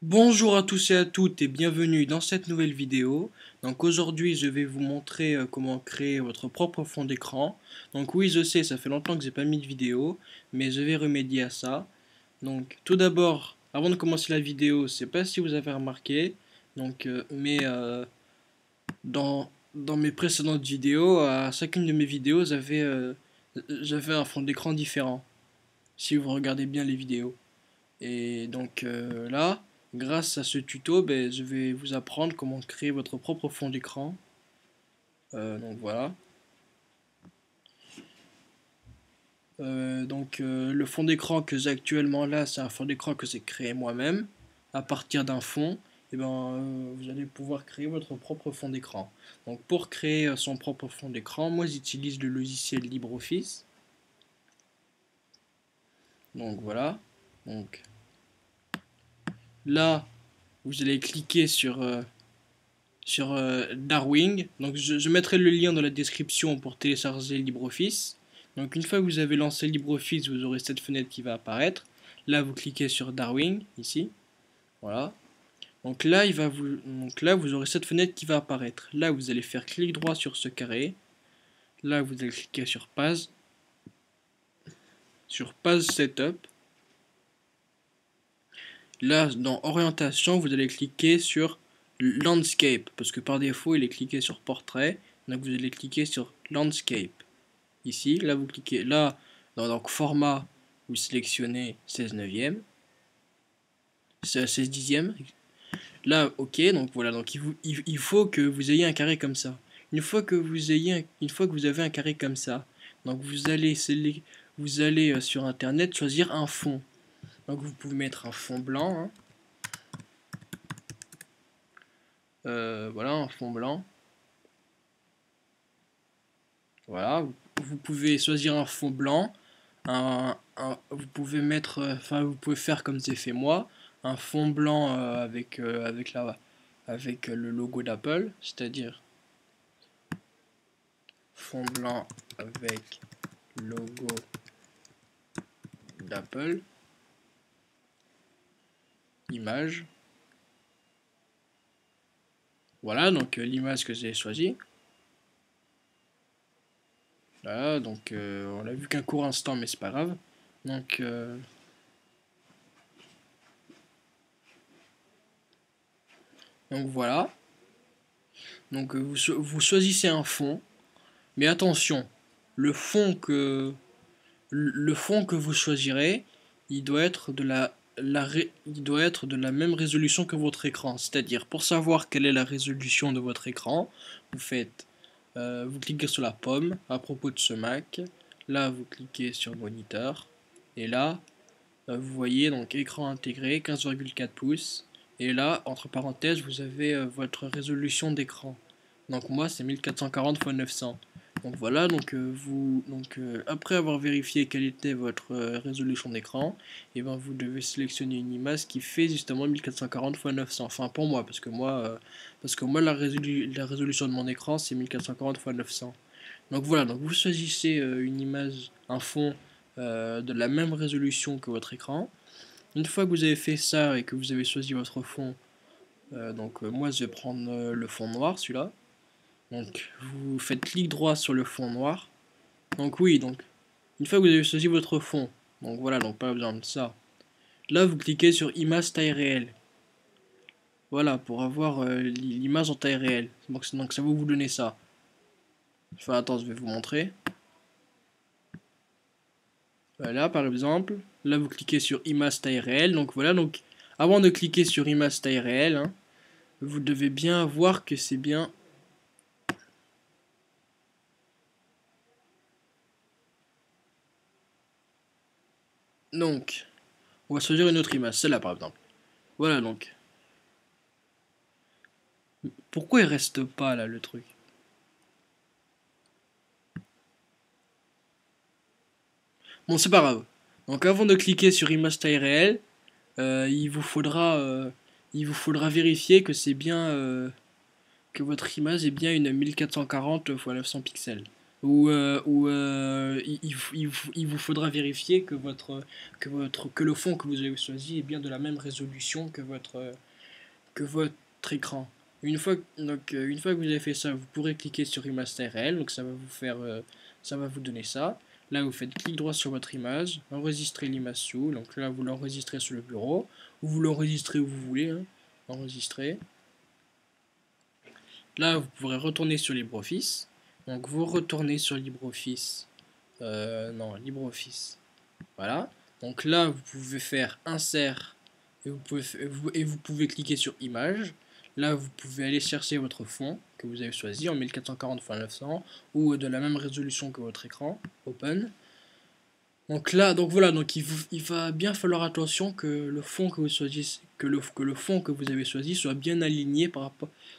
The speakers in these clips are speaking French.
Bonjour à tous et à toutes et bienvenue dans cette nouvelle vidéo. Donc aujourd'hui je vais vous montrer comment créer votre propre fond d'écran. Donc oui je sais ça fait longtemps que j'ai pas mis de vidéo mais je vais remédier à ça. Donc tout d'abord avant de commencer la vidéo, je sais pas si vous avez remarqué mais dans mes précédentes vidéos, à chacune de mes vidéos j'avais un fond d'écran différent si vous regardez bien les vidéos. Et là, grâce à ce tuto, ben, je vais vous apprendre comment créer votre propre fond d'écran. Donc voilà. Le fond d'écran que j'ai actuellement là, c'est un fond d'écran que j'ai créé moi-même. À partir d'un fond, vous allez pouvoir créer votre propre fond d'écran. Donc pour créer son propre fond d'écran, moi j'utilise le logiciel LibreOffice. Donc voilà. Donc là, vous allez cliquer sur Darwin. Donc je mettrai le lien dans la description pour télécharger LibreOffice. Donc une fois que vous avez lancé LibreOffice, vous aurez cette fenêtre qui va apparaître. Là, vous cliquez sur Darwin, ici. Voilà. Donc là, vous aurez cette fenêtre qui va apparaître. Là, vous allez faire clic droit sur ce carré. Là, vous allez cliquer sur Page Setup. Là, dans Orientation, vous allez cliquer sur Landscape, parce que par défaut, il est cliqué sur Portrait. Donc vous allez cliquer sur Landscape. Ici, là vous cliquez là dans donc format, vous sélectionnez 16 neuvième, 16 dixième. Là ok, donc voilà, donc il faut que vous ayez un carré comme ça. Une fois que vous avez un carré comme ça, donc vous allez sur internet choisir un fond. Donc vous pouvez mettre un fond blanc, hein. Voilà un fond blanc. Voilà, vous pouvez choisir un fond blanc. Vous pouvez mettre, enfin vous pouvez faire comme j'ai fait moi, un fond blanc avec le logo d'Apple, c'est-à-dire fond blanc avec logo d'Apple, image. Voilà donc l'image que j'ai choisie. Voilà donc on l'a vu qu'un court instant mais c'est pas grave. Donc voilà. Donc vous choisissez un fond, mais attention, le fond que le fond que vous choisirez, il doit être il doit être de la même résolution que votre écran. C'est-à-dire, pour savoir quelle est la résolution de votre écran, vous cliquez sur la pomme à propos de ce Mac. Là, vous cliquez sur moniteur. Et là, vous voyez donc écran intégré 15,4 pouces. Et là, entre parenthèses, vous avez votre résolution d'écran. Donc moi, c'est 1440 x 900. Donc voilà, après avoir vérifié quelle était votre résolution d'écran, et ben vous devez sélectionner une image qui fait justement 1440 x 900. Enfin pour moi, parce que moi la résolution de mon écran c'est 1440 x 900. Donc voilà, donc vous choisissez une image, un fond de la même résolution que votre écran. Une fois que vous avez fait ça et que vous avez choisi votre fond, moi je vais prendre le fond noir, celui-là. Donc vous faites clic droit sur le fond noir. Donc oui, donc une fois que vous avez choisi votre fond, donc voilà, donc pas besoin de ça. Là vous cliquez sur image taille réelle. Voilà, pour avoir l'image en taille réelle. Donc ça va vous donner ça. Enfin attends, je vais vous montrer. Voilà par exemple, là vous cliquez sur image taille réelle. Donc voilà, donc avant de cliquer sur image taille réelle, hein, vous devez bien voir que c'est bien. Donc, on va choisir une autre image, celle-là par exemple. Voilà donc. Pourquoi il reste pas là le truc? Bon, c'est pas grave. Donc avant de cliquer sur image taille réelle, il vous faudra vérifier que votre image est bien une 1440 x 900 pixels. il vous faudra vérifier que le fond que vous avez choisi est bien de la même résolution que votre écran. Une fois que vous avez fait ça, vous pourrez cliquer sur Remaster réel, donc ça va vous donner ça. Là, vous faites clic droit sur votre image, enregistrer l'image sous, donc là, vous l'enregistrez sur le bureau, ou vous l'enregistrez où vous voulez, hein, enregistrer. Là, vous pourrez retourner sur LibreOffice. Donc, vous retournez sur LibreOffice. Non, LibreOffice. Voilà. Donc là, vous pouvez faire insert et vous pouvez cliquer sur image. Là, vous pouvez aller chercher votre fond que vous avez choisi en 1440 x 900 ou de la même résolution que votre écran. Open. Donc là, donc voilà, donc il va bien falloir attention que le fond que vous choisissez, que le fond que vous avez choisi soit bien aligné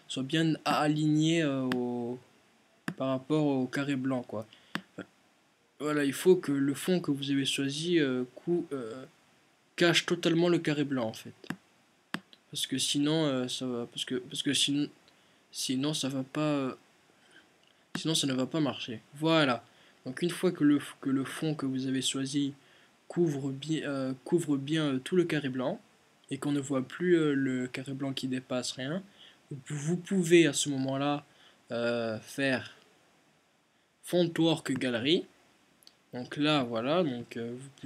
soit bien aligné par rapport au carré blanc, quoi. Voilà, il faut que le fond que vous avez choisi cache totalement le carré blanc en fait. Parce que sinon ça va parce que sinon ça va pas sinon ça ne va pas marcher. Voilà. Donc une fois que le fond que vous avez choisi couvre bien tout le carré blanc et qu'on ne voit plus le carré blanc qui dépasse rien, vous pouvez à ce moment-là faire Font Work Gallery. Donc là, voilà, donc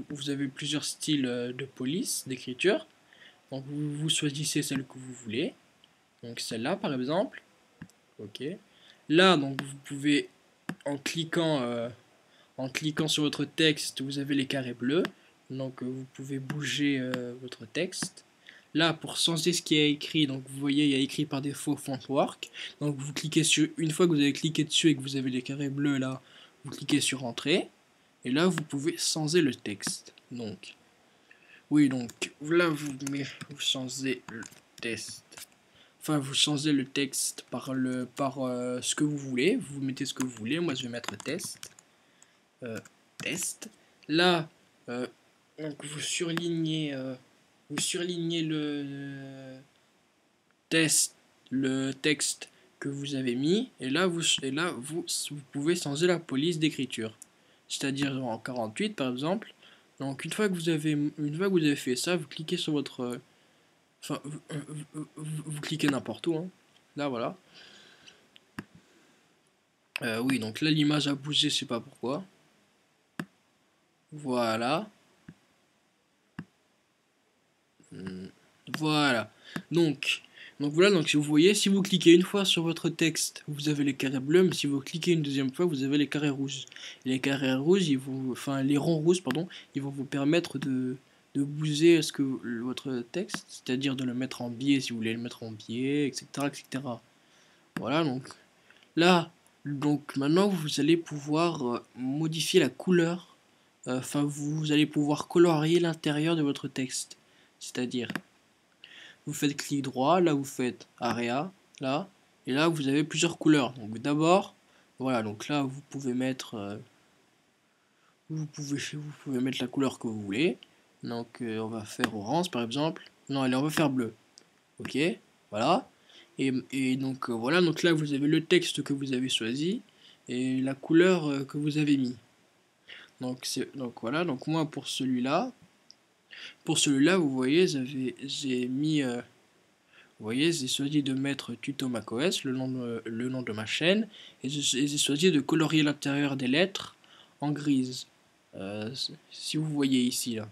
vous avez plusieurs styles de police, d'écriture. Donc vous choisissez celle que vous voulez. Donc celle-là, par exemple. Ok. Là, donc vous pouvez, en cliquant sur votre texte, vous avez les carrés bleus. Donc vous pouvez bouger votre texte. Là, pour changer ce qui est écrit, donc vous voyez, il y a écrit par défaut Fontwork. Donc vous cliquez sur, une fois que vous avez cliqué dessus et que vous avez les carrés bleus là, vous cliquez sur Entrée. Et là, vous pouvez changer le texte. Donc, oui, donc là, vous changez le texte. Enfin, vous changez le texte par ce que vous voulez. Vous mettez ce que vous voulez. Moi, je vais mettre test. Test. Là, donc vous surlignez test, le texte que vous avez mis. Et là, vous pouvez changer la police d'écriture. C'est-à-dire en 48 par exemple. Donc une fois que vous avez fait ça, vous cliquez sur votre enfin vous cliquez n'importe où hein. Là voilà. Oui, donc là l'image a bougé, je sais pas pourquoi. Voilà. Voilà. Donc voilà, donc si vous voyez, si vous cliquez une fois sur votre texte, vous avez les carrés bleus, mais si vous cliquez une deuxième fois, vous avez les carrés rouges. Et les carrés rouges, enfin les ronds rouges, pardon, ils vont vous permettre de bouger votre texte, c'est-à-dire de le mettre en biais si vous voulez le mettre en biais, etc., etc. Voilà, donc là, donc maintenant vous allez pouvoir modifier la couleur, enfin vous allez pouvoir colorier l'intérieur de votre texte, c'est-à-dire vous faites clic droit, là vous faites area, là, et là vous avez plusieurs couleurs. Donc d'abord, voilà, donc là vous pouvez mettre la couleur que vous voulez. Donc on va faire orange par exemple. Non, allez, on va faire bleu. Ok, voilà. Et donc voilà, donc là vous avez le texte que vous avez choisi et la couleur que vous avez mis. Donc voilà, donc moi pour celui-là, vous voyez, j'ai mis vous voyez, j'ai choisi de mettre Tuto macOS, le nom de ma chaîne, et j'ai choisi de colorier l'intérieur des lettres en grise. Si vous voyez ici, là.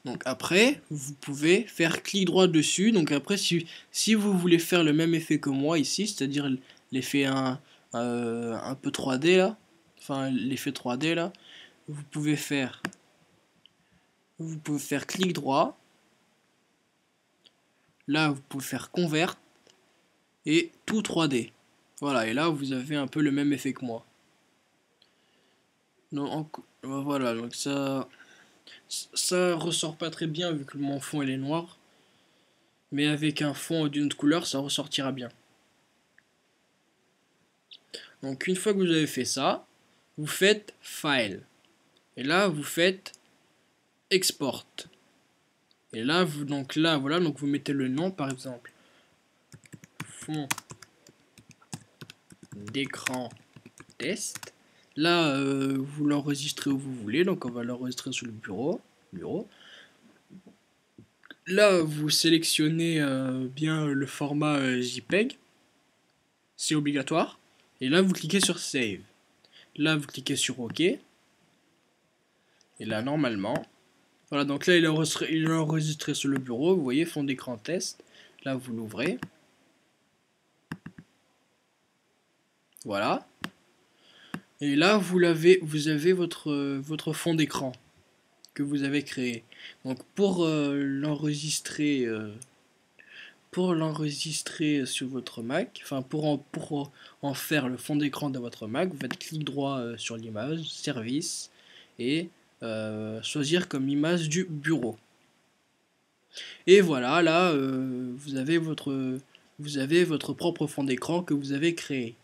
Donc après, vous pouvez faire clic droit dessus. Donc après, si vous voulez faire le même effet que moi ici, c'est-à-dire l'effet un peu 3D là, enfin l'effet 3D là, vous pouvez faire, clic droit. Là, vous pouvez faire convert et tout 3D. Voilà, et là vous avez un peu le même effet que moi. Non, voilà, donc ça ressort pas très bien vu que mon fond il est noir. Mais avec un fond d'une autre couleur, ça ressortira bien. Donc une fois que vous avez fait ça, vous faites File. Et là, vous faites Export. Et là, voilà, donc vous mettez le nom par exemple. Fond d'écran test. Là, vous l'enregistrez où vous voulez, donc on va l'enregistrer sur le bureau. Là, vous sélectionnez bien le format JPEG, c'est obligatoire. Et là, vous cliquez sur Save. Là, vous cliquez sur OK. Et là, normalement, voilà, donc là, il est enregistré sur le bureau. Vous voyez, fond d'écran test. Là, vous l'ouvrez. Voilà. Et là, vous avez votre fond d'écran que vous avez créé. Donc, pour l'enregistrer sur votre Mac, enfin pour en faire le fond d'écran de votre Mac, vous faites clic droit sur l'image, service, et choisir comme image du bureau. Et voilà, là vous avez votre propre fond d'écran que vous avez créé.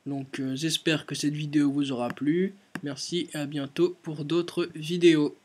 Donc j'espère que cette vidéo vous aura plu. Merci et à bientôt pour d'autres vidéos.